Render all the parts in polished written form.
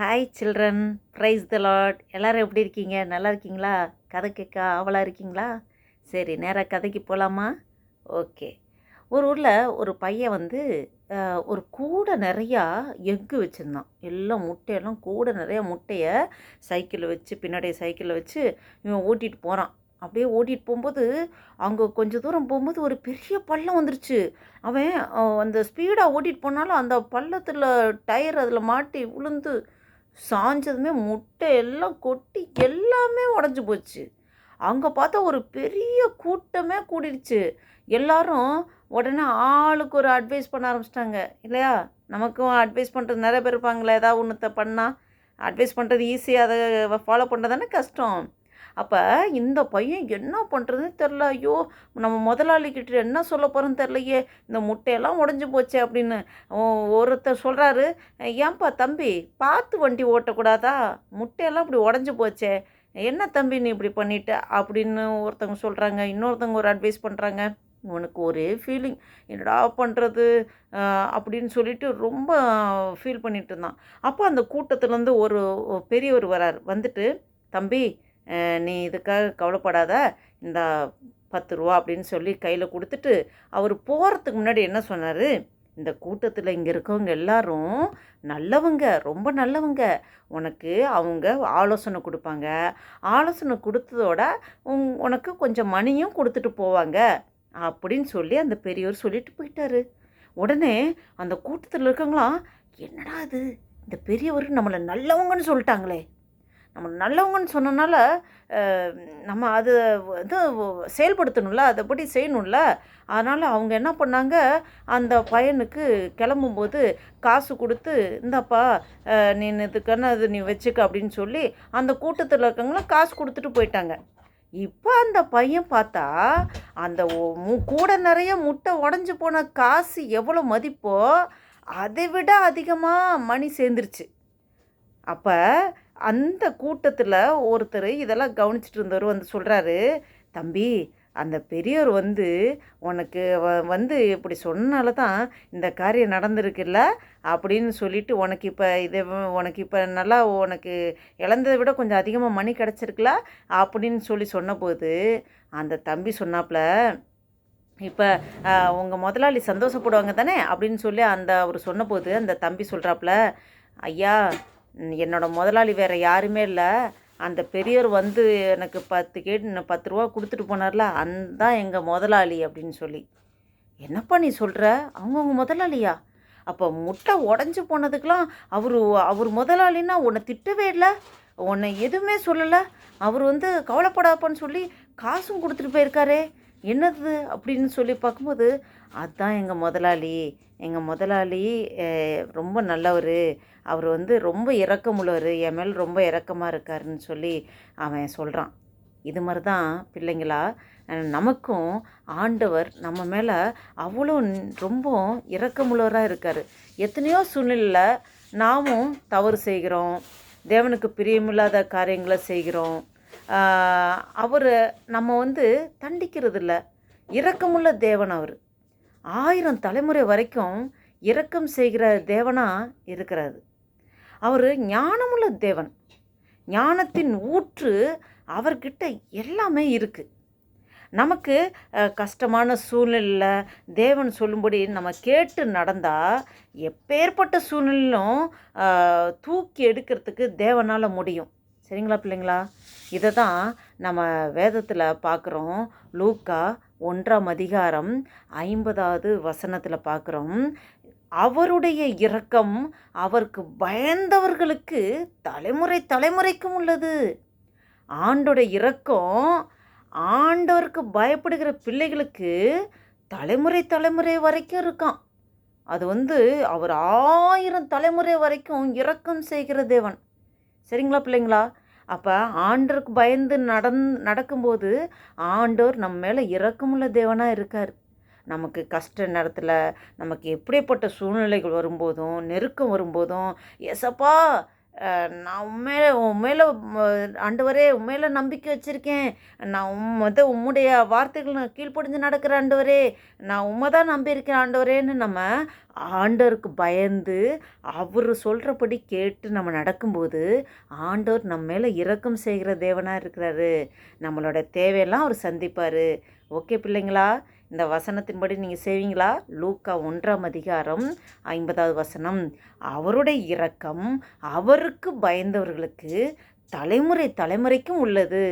Hi children, price த Lord. எல்லோரும் எப்படி இருக்கீங்க? நல்லா இருக்கீங்களா? கதை கேட்க ஆவலாக இருக்கீங்களா? சரி, நேராக கதைக்கு போகலாமா? ஓகே. ஒரு ஊரில் ஒரு பையன் ஒரு கூடை நிறையா எக்கு வச்சுருந்தான். எல்லாம் முட்டையெல்லாம் கூடை நிறையா முட்டையை சைக்கிளில் வச்சு, பின்னாடி சைக்கிளில் வச்சு இவன் ஓட்டிகிட்டு போகிறான். அப்படியே ஓட்டிகிட்டு போகும்போது அங்கே கொஞ்சம் தூரம் போகும்போது ஒரு பெரிய பள்ளம் வந்துருச்சு. அவன் அந்த ஸ்பீடாக ஓட்டிகிட்டு போனாலும் அந்த பள்ளத்தில் டயர் அதில் மாட்டி விழுந்து சாஞ்சதுமே முட்டை எல்லாம் கொட்டி எல்லாமே உடஞ்சி போச்சு. அங்கே பார்த்தா ஒரு பெரிய கூட்டமே கூடிடுச்சு. எல்லாரும் உடனே ஆளுக்கு ஒரு அட்வைஸ் பண்ண ஆரம்பிச்சிட்டாங்க இல்லையா? நமக்கும் அட்வைஸ் பண்ணுறது நிறைய பேர் இருப்பாங்களே. ஏதாவது ஒன்றுத்த பண்ணால் அட்வைஸ் பண்ணுறது ஈஸியாக, அதை ஃபாலோ பண்ணுறது தானே கஷ்டம். அப்போ இந்த பையன் என்ன பண்ணுறதுன்னு தெரில. ஐயோ, நம்ம முதலாளிக்கிட்ட என்ன சொல்ல போகிறோன்னு தெரிலையே, இந்த முட்டையெல்லாம் உடஞ்சி போச்சே அப்படின்னு. ஒருத்தர் சொல்கிறாரு, ஏன்பா தம்பி பார்த்து வண்டி ஓட்டக்கூடாதா? முட்டையெல்லாம் இப்படி உடஞ்சி போச்சே, என்ன தம்பி நீ இப்படி பண்ணிட்ட அப்படின்னு ஒருத்தவங்க சொல்கிறாங்க. இன்னொருத்தவங்க ஒரு அட்வைஸ் பண்ணுறாங்க. இவனுக்கு ஒரே ஃபீலிங், என்னடா பண்ணுறது அப்படின்னு சொல்லிட்டு ரொம்ப ஃபீல் பண்ணிகிட்டு இருந்தான். அப்போ அந்த கூட்டத்துலேருந்து ஒரு பெரியவர் வரார். வந்துட்டு, தம்பி நீ இதுக்காக கவலைப்படாத, இந்த 10 ரூபா அப்படின்னு சொல்லி கையில் கொடுத்துட்டு அவர் போகிறதுக்கு முன்னாடி என்ன சொன்னார், இந்த கூட்டத்தில் இங்கே இருக்கவங்க எல்லாரும் நல்லவங்க, ரொம்ப நல்லவங்க. உனக்கு அவங்க ஆலோசனை கொடுப்பாங்க. ஆலோசனை கொடுத்ததோட உனக்கு கொஞ்சம் மணியும் கொடுத்துட்டு போவாங்க அப்படின்னு சொல்லி அந்த பெரியவர் சொல்லிட்டு போயிட்டாரு. உடனே அந்த கூட்டத்தில் இருக்கவங்களாம், என்னடா இது, இந்த பெரியவர் நம்மளை நல்லவங்கன்னு சொல்லிட்டாங்களே, நம்ம நல்லவங்கன்னு சொன்னனால நம்ம அது செயல்படுத்தணும்ல, அதைப்படி செய்யணும்ல. அதனால் அவங்க என்ன பண்ணாங்க, அந்த பையனுக்கு கிளம்பும்போது காசு கொடுத்து, இந்தாப்பா நீ இதுக்கான அது நீ வச்சுக்க அப்படின்னு சொல்லி அந்த கூட்டத்தில் இருக்கவங்களாம் காசு கொடுத்துட்டு போயிட்டாங்க. இப்போ அந்த பையன் பார்த்தா அந்த கூட நிறைய முட்டை உடஞ்சி போன காசு எவ்வளோ மதிப்போ அதை விட அதிகமாக மணி சேர்ந்துருச்சு. அப்போ அந்த கூட்டத்தில் ஒருத்தர் இதெல்லாம் கவனிச்சிட்டு இருந்தவர் சொல்கிறாரு, தம்பி அந்த பெரியவர் உனக்கு இப்படி சொன்னால தான் இந்த காரியம் நடந்திருக்குல்ல அப்படின்னு சொல்லிட்டு உனக்கு இப்போ நல்லா உனக்கு இழந்ததை விட கொஞ்சம் அதிகமாக மணி கிடச்சிருக்குல அப்படின்னு சொல்லி சொன்னபோது அந்த தம்பி சொன்னாப்புல, இப்போ உங்கள் முதலாளி சந்தோஷப்படுவாங்க தானே அப்படின்னு சொல்லி அவர் சொன்னபோது அந்த தம்பி சொல்கிறாப்புல, ஐயா என்னோடய முதலாளி வேறு யாருமே இல்லை, அந்த பெரியவர் எனக்கு 10 ரூபா கொடுத்துட்டு போனார்ல, தான் எங்கள் முதலாளி அப்படின்னு சொல்லி. என்னப்பா நீ சொல்கிற, அவங்கவுங்க முதலாளியா? அப்போ முட்டை உடஞ்சி போனதுக்கெலாம் அவர் முதலாளின்னா உன்னை திட்டவே இல்லை, உன்னை எதுவுமே சொல்லலை, அவர் கவலைப்படாப்பான்னு சொல்லி காசும் கொடுத்துட்டு போயிருக்காரே, என்னது அப்படின்னு சொல்லி பார்க்கும்போது, அதுதான் எங்கள் முதலாளி ரொம்ப நல்லவர், அவர் ரொம்ப இரக்கமுள்ளவர், என் மேல் ரொம்ப இரக்கமாக இருக்காருன்னு சொல்லி அவன் சொல்கிறான். இது மாதிரி தான் பிள்ளைங்களா, நமக்கும் ஆண்டவர் நம்ம மேலே அவ்வளோ ரொம்ப இரக்கமுள்ளவராக இருக்கார். எத்தனையோ சூழ்நிலையில் நாமும் தவறு செய்கிறோம், தேவனுக்கு பிரியமில்லாத காரியங்களை செய்கிறோம். அவர் நம்ம தண்டிக்கிறது இல்லை, இரக்கமுள்ள தேவன் அவர். 1000 தலைமுறை வரைக்கும் இரக்கம் செய்கிற தேவனாக இருக்கிறார். அவர் ஞானமுள்ள தேவன், ஞானத்தின் ஊற்று அவர்கிட்ட எல்லாமே இருக்குது. நமக்கு கஷ்டமான சூழ்நிலையில் தேவன் சொல்லும்படி நம்ம கேட்டு நடந்தால் எப்பேற்பட்ட சூழ்நிலையிலும் தூக்கி எடுக்கிறதுக்கு தேவனால் முடியும். சரிங்களா பிள்ளைங்களா? இதை தான் நம்ம வேதத்தில் பார்க்குறோம். லூக்கா 1ஆம் அதிகாரம் 50வது வசனத்தில் பார்க்குறோம். அவருடைய இரக்கம் அவருக்கு பயந்தவர்களுக்கு தலைமுறை தலைமுறைக்கும் உள்ளது. ஆண்டோடைய இரக்கம் ஆண்டவருக்கு பயப்படுகிற பிள்ளைகளுக்கு தலைமுறை தலைமுறை வரைக்கும் இருக்கான். அது அவர் 1000 தலைமுறை வரைக்கும் இரக்கம் செய்கிற தேவன். சரிங்களா பிள்ளைங்களா? அப்போ ஆண்டவருக்கு பயந்து நடக்கும்போது ஆண்டவர் நம்ம மேலே இரக்கமுள்ள தேவனாக இருக்கார். நமக்கு கஷ்ட நேரத்தில், நமக்கு எப்படிப்பட்ட சூழ்நிலைகள் வரும்போதும், நெருக்கம் வரும்போதும், ஏசப்பா நான் உண்மையில ஆண்டவரே உண்மையில நம்பிக்கை வச்சுருக்கேன். நான் உம்முடைய வார்த்தைகள் நான் கீழ்ப்படிஞ்சு நடக்கிறேன் ஆண்டவரே. நான் உம்மை தான் நம்பியிருக்கேன் ஆண்டவரேன்னு நம்ம ஆண்டவருக்கு பயந்து அவர் சொல்கிறபடி கேட்டு நம்ம நடக்கும்போது ஆண்டவர் நம்ம மேலே இரக்கம் செய்கிற தேவனாக இருக்கிறாரு. நம்மளோட தேவையெல்லாம் அவர் சந்திப்பார். ஓகே பிள்ளைங்களா, இந்த வசனத்தின்படி நீங்கள் செய்வீங்களா? லூக்கா 1:50 அவருடைய இரக்கம் அவருக்கு பயந்தவர்களுக்கு தலைமுறை தலைமுறைக்கும் உள்ளது.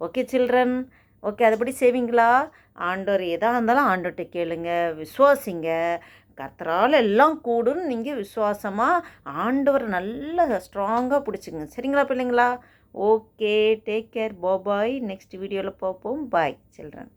ஓகே சில்ட்ரன், ஓகே அதுபடி செய்வீங்களா? ஆண்டவர் எதாக இருந்தாலும் ஆண்டவர்கிட்ட கேளுங்க, விசுவாசிங்க. கர்த்தரால் எல்லாம் கூடுன்னு நீங்கள் விசுவாசமாக ஆண்டவர் நல்லா ஸ்ட்ராங்காக பிடிச்சிங்க. சரிங்களா பிள்ளைங்களா? ஓகே, டேக் கேர், பாய். நெக்ஸ்ட் வீடியோவில் பார்ப்போம். பாய் சில்ட்ரன்.